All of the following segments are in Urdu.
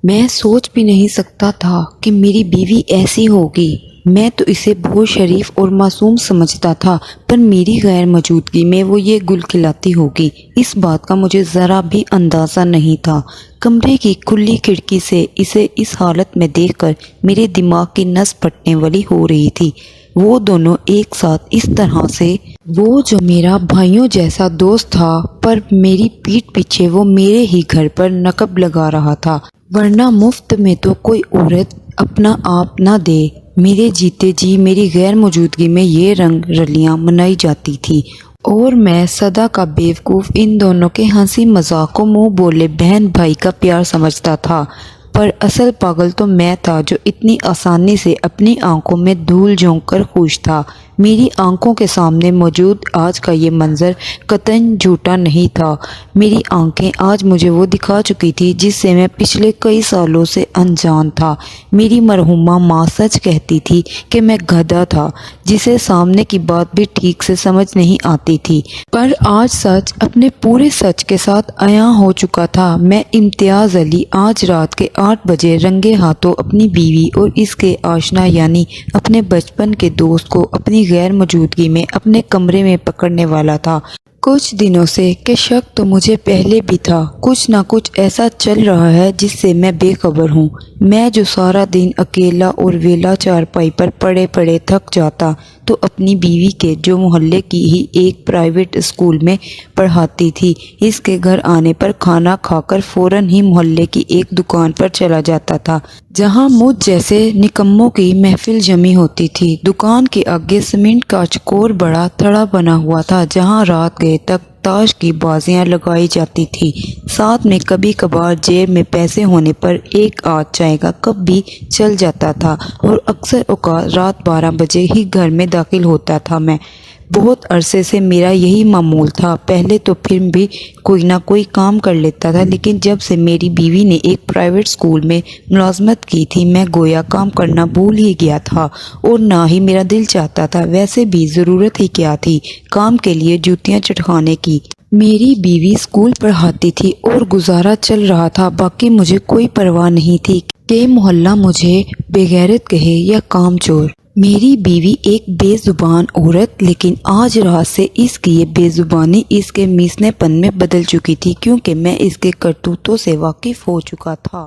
میں سوچ بھی نہیں سکتا تھا کہ میری بیوی ایسی ہوگی۔ میں تو اسے بہت شریف اور معصوم سمجھتا تھا، پر میری غیر موجودگی میں وہ یہ گل کھلاتی ہوگی، اس بات کا مجھے ذرا بھی اندازہ نہیں تھا۔ کمرے کی کھلی کھڑکی سے اسے اس حالت میں دیکھ کر میرے دماغ کی نس پھٹنے والی ہو رہی تھی۔ وہ دونوں ایک ساتھ اس طرح سے، وہ جو میرا بھائیوں جیسا دوست تھا، پر میری پیٹھ پیچھے وہ میرے ہی گھر پر نقب لگا رہا تھا، ورنہ مفت میں تو کوئی عورت اپنا آپ نہ دے۔ میرے جیتے جی میری غیر موجودگی میں یہ رنگ رلیاں منائی جاتی تھی، اور میں سدا کا بیوقوف ان دونوں کے ہنسی مذاق کو منہ بولے بہن بھائی کا پیار سمجھتا تھا۔ پر اصل پاگل تو میں تھا جو اتنی آسانی سے اپنی آنکھوں میں دھول جھونک کر خوش تھا۔ میری آنکھوں کے سامنے موجود آج کا یہ منظر قطعاً جھوٹا نہیں تھا۔ میری آنکھیں آج مجھے وہ دکھا چکی تھی جس سے میں پچھلے کئی سالوں سے انجان تھا۔ میری مرحومہ ماں سچ کہتی تھی کہ میں گدھا تھا، جسے سامنے کی بات بھی ٹھیک سے سمجھ نہیں آتی تھی، پر آج سچ اپنے پورے سچ کے ساتھ عیاں ہو چکا تھا۔ میں امتیاز علی آج رات کے 8 بجے رنگے ہاتھوں اپنی بیوی اور اس کے آشنا یعنی اپنے بچپن کے دوست کو اپنی غیر موجودگی میں اپنے کمرے میں پکڑنے والا تھا۔ کچھ دنوں سے کہ شک تو مجھے پہلے بھی تھا، کچھ نہ کچھ ایسا چل رہا ہے جس سے میں بے خبر ہوں۔ میں جو سارا دن اکیلا اور ویلا چارپائی پر پڑے پڑے تھک جاتا، تو اپنی بیوی کے جو محلے کی ہی ایک پرائیویٹ اسکول میں پڑھاتی تھی، اس کے گھر آنے پر کھانا کھا کر فوراً ہی محلے کی ایک دکان پر چلا جاتا تھا جہاں مجھ جیسے نکموں کی محفل جمی ہوتی تھی۔ دکان کے آگے سیمنٹ کا چکور بڑا تھڑا بنا ہوا تھا جہاں رات گئے تک تاش کی بازیاں لگائی جاتی تھی، ساتھ میں کبھی کبھار جیب میں پیسے ہونے پر ایک آدھ چائے کا کپ بھی چل جاتا تھا، اور اکثر اوقات رات 12 بجے ہی گھر میں داخل ہوتا تھا۔ میں بہت عرصے سے میرا یہی معمول تھا۔ پہلے تو پھر بھی کوئی نہ کوئی کام کر لیتا تھا، لیکن جب سے میری بیوی نے ایک پرائیویٹ اسکول میں ملازمت کی تھی، میں گویا کام کرنا بھول ہی گیا تھا، اور نہ ہی میرا دل چاہتا تھا۔ ویسے بھی ضرورت ہی کیا تھی کام کے لیے جوتیاں چٹکانے کی۔ میری بیوی اسکول پڑھاتی تھی اور گزارا چل رہا تھا، باقی مجھے کوئی پرواہ نہیں تھی کہ محلہ مجھے بےغیرت کہے یا کام چور۔ میری بیوی ایک بے زبان عورت، لیکن آج رات سے اس کی یہ بے زبانی اس کے میسنے پن میں بدل چکی تھی، کیونکہ میں اس کے کرتوتوں سے واقف ہو چکا تھا۔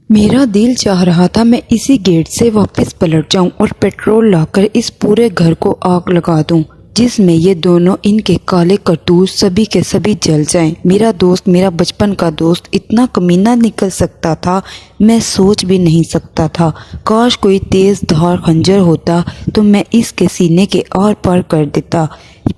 میرا دل چاہ رہا تھا میں اسی گیٹ سے واپس پلٹ جاؤں اور پیٹرول لا کر اس پورے گھر کو آگ لگا دوں، جس میں یہ دونوں ان کے کالے کرتوت سبھی کے سبھی جل جائیں۔ میرا دوست، میرا بچپن کا دوست اتنا کمینہ نکل سکتا تھا، میں سوچ بھی نہیں سکتا تھا۔ کاش کوئی تیز دھار خنجر ہوتا تو میں اس کے سینے کے آر پار کر دیتا،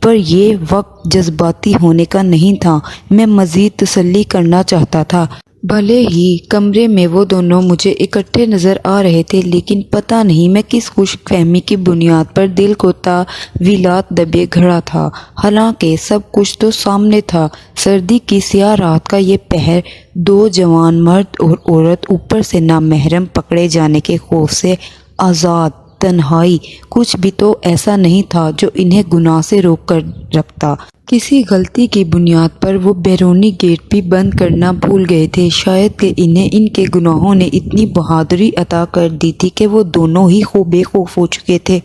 پر یہ وقت جذباتی ہونے کا نہیں تھا۔ میں مزید تسلی کرنا چاہتا تھا۔ بھلے ہی کمرے میں وہ دونوں مجھے اکٹھے نظر آ رہے تھے، لیکن پتہ نہیں میں کس خوش فہمی کی بنیاد پر دل کو تاویلات دبے گھڑا تھا۔ حالانکہ سب کچھ تو سامنے تھا۔ سردی کی سیاہ رات کا یہ پہر، دو جوان مرد اور عورت اوپر سے نامحرم پکڑے جانے کے خوف سے آزاد، تنہائی، کچھ بھی تو ایسا نہیں تھا جو انہیں گناہ سے روک کر رکھتا۔ کسی غلطی کی بنیاد پر وہ بیرونی گیٹ بھی بند کرنا بھول گئے تھے۔ شاید کہ انہیں ان کے گناہوں نے اتنی بہادری عطا کر دی تھی کہ وہ دونوں ہی بے خوف ہو چکے تھے،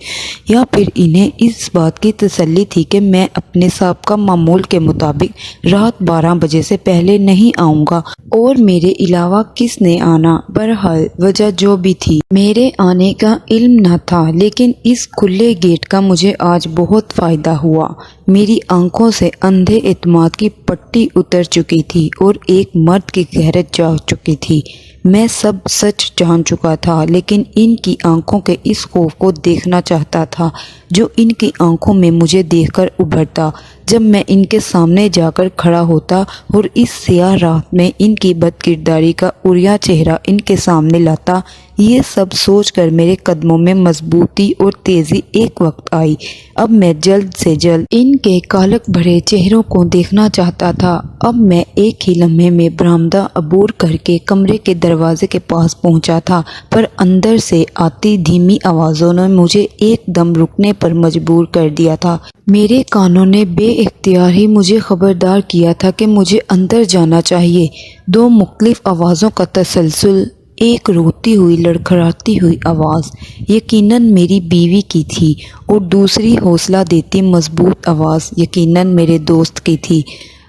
یا پھر انہیں اس بات کی تسلی تھی کہ میں اپنے سابقہ معمول کے مطابق رات 12 بجے سے پہلے نہیں آؤں گا، اور میرے علاوہ کس نے آنا۔ بہرحال وجہ جو بھی تھی، میرے آنے کا علم نہ تھا، لیکن اس کھلے گیٹ کا مجھے آج بہت فائدہ ہوا۔ میری آنکھوں سے اندھے اعتماد کی پٹی اتر چکی تھی اور ایک مرد کی غیرت جاگ چکی تھی۔ میں سب سچ جان چکا تھا، لیکن ان کی آنکھوں کے اس خوف کو دیکھنا چاہتا تھا جو ان کی آنکھوں میں مجھے دیکھ کر ابھرتا جب میں ان کے سامنے جا کر کھڑا ہوتا، اور اس سیاہ رات میں ان کی بد کرداری کا عریاں چہرہ ان کے سامنے لاتا۔ یہ سب سوچ کر میرے قدموں میں مضبوطی اور تیزی ایک وقت آئی۔ اب میں جلد سے جلد ان کے کالک بھرے چہروں کو دیکھنا چاہتا تھا۔ اب میں ایک ہی لمحے میں برآمدہ عبور کر کے کمرے کے دروازے کے پاس پہنچا تھا، پر اندر سے آتی دھیمی آوازوں نے مجھے ایک دم رکنے پر مجبور کر دیا تھا۔ میرے کانوں نے بے اختیار ہی مجھے خبردار کیا تھا کہ مجھے اندر جانا چاہیے۔ دو مختلف آوازوں کا تسلسل ایک روتی ہوئی لڑکھڑاتی ہوئی آواز یقیناً میری بیوی کی تھی اور دوسری حوصلہ دیتی مضبوط آواز یقیناً میرے دوست کی تھی۔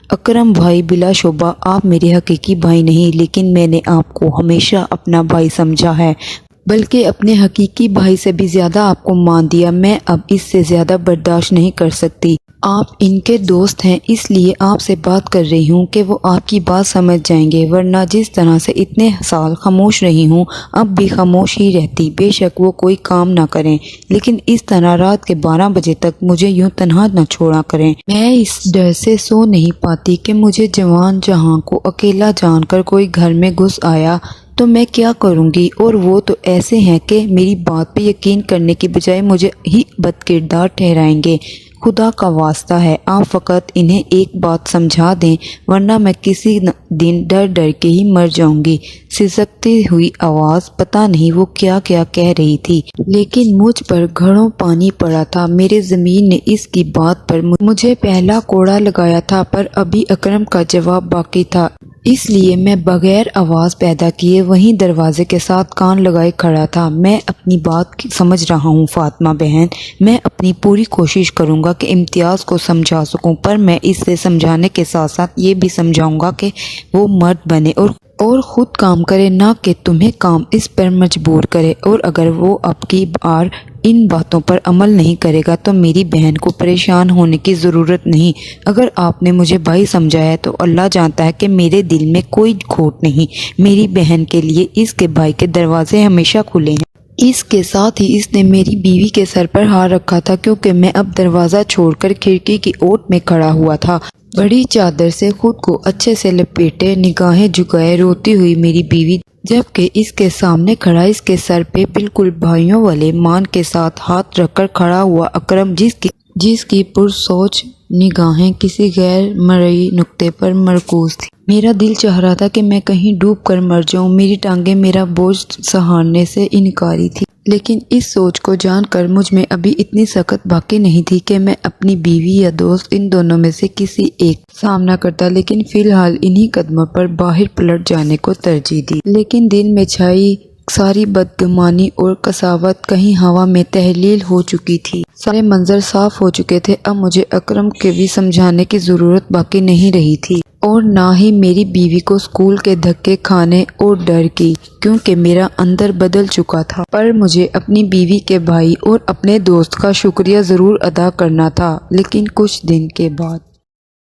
اکرم بھائی، بلا شبہ آپ میرے حقیقی بھائی نہیں، لیکن میں نے آپ کو ہمیشہ اپنا بھائی سمجھا ہے، بلکہ اپنے حقیقی بھائی سے بھی زیادہ آپ کو مان دیا۔ میں اب اس سے زیادہ برداشت نہیں کر سکتی۔ آپ ان کے دوست ہیں، اس لیے آپ سے بات کر رہی ہوں کہ وہ آپ کی بات سمجھ جائیں گے، ورنہ جس طرح سے اتنے سال خاموش رہی ہوں اب بھی خاموش ہی رہتی۔ بے شک وہ کوئی کام نہ کریں، لیکن اس طرح رات کے 12 بجے تک مجھے یوں تنہا نہ چھوڑا کریں۔ میں اس ڈر سے سو نہیں پاتی کہ مجھے جوان جہاں کو اکیلا جان کر کوئی گھر میں گھس آیا تو میں کیا کروں گی، اور وہ تو ایسے ہیں کہ میری بات پہ یقین کرنے کی بجائے مجھے ہی بد کردار ٹھہرائیں گے۔ خدا کا واسطہ ہے آپ فقط انہیں ایک بات سمجھا دیں، ورنہ میں کسی دن ڈر ڈر کے ہی مر جاؤں گی۔ سسکتی ہوئی آواز، پتہ نہیں وہ کیا کیا کہہ رہی تھی، لیکن مجھ پر گھڑوں پانی پڑا تھا۔ میرے ضمیر نے اس کی بات پر مجھے پہلا کوڑا لگایا تھا، پر ابھی اکرم کا جواب باقی تھا، اس لیے میں بغیر آواز پیدا کیے وہیں دروازے کے ساتھ کان لگائے کھڑا تھا۔ میں اپنی بات سمجھ رہا ہوں فاطمہ بہن، میں اپنی پوری کوشش کروں گا کہ امتیاز کو سمجھا سکوں، پر میں اس سے سمجھانے کے ساتھ ساتھ یہ بھی سمجھاؤں گا کہ وہ مرد بنے اور خود کام کرے، نہ کہ تمہیں کام اس پر مجبور کرے، اور اگر وہ اب کی بار ان باتوں پر عمل نہیں کرے گا تو میری بہن کو پریشان ہونے کی ضرورت نہیں۔ اگر آپ نے مجھے بھائی سمجھا ہے تو اللہ جانتا ہے کہ میرے دل میں کوئی کھوٹ نہیں۔ میری بہن کے لیے اس کے بھائی کے دروازے ہمیشہ کھلے ہیں۔ اس کے ساتھ ہی اس نے میری بیوی کے سر پر ہاتھ رکھا تھا، کیونکہ میں اب دروازہ چھوڑ کر کھڑکی کی اوٹ میں کھڑا ہوا تھا، بڑی چادر سے خود کو اچھے سے لپیٹے، نگاہیں جھکائے روتی ہوئی میری بیوی، جبکہ اس کے سامنے کھڑا اس کے سر پہ بالکل بھائیوں والے مان کے ساتھ ہاتھ رکھ کر کھڑا ہوا اکرم، جس کی پرسوچ نگاہیں کسی غیر مرئی نقطے پر مرکوز تھی۔ میرا دل چاہ رہا تھا کہ میں کہیں ڈوب کر مر جاؤں، میری ٹانگیں میرا بوجھ سہارنے سے انکاری تھی، لیکن اس سوچ کو جان کر مجھ میں ابھی اتنی سخت باقی نہیں تھی کہ میں اپنی بیوی یا دوست ان دونوں میں سے کسی ایک سامنا کرتا، لیکن فی الحال انہی قدموں پر باہر پلٹ جانے کو ترجیح دی۔ لیکن دل میں چھائی ساری بدگمانی اور قساوت کہیں ہوا میں تحلیل ہو چکی تھی، سارے منظر صاف ہو چکے تھے۔ اب مجھے اکرم کے بھی سمجھانے کی ضرورت باقی نہیں رہی تھی، اور نہ ہی میری بیوی کو اسکول کے دھکے کھانے اور ڈر کی، کیونکہ میرا اندر بدل چکا تھا۔ پر مجھے اپنی بیوی کے بھائی اور اپنے دوست کا شکریہ ضرور ادا کرنا تھا۔ لیکن کچھ دن کے بعد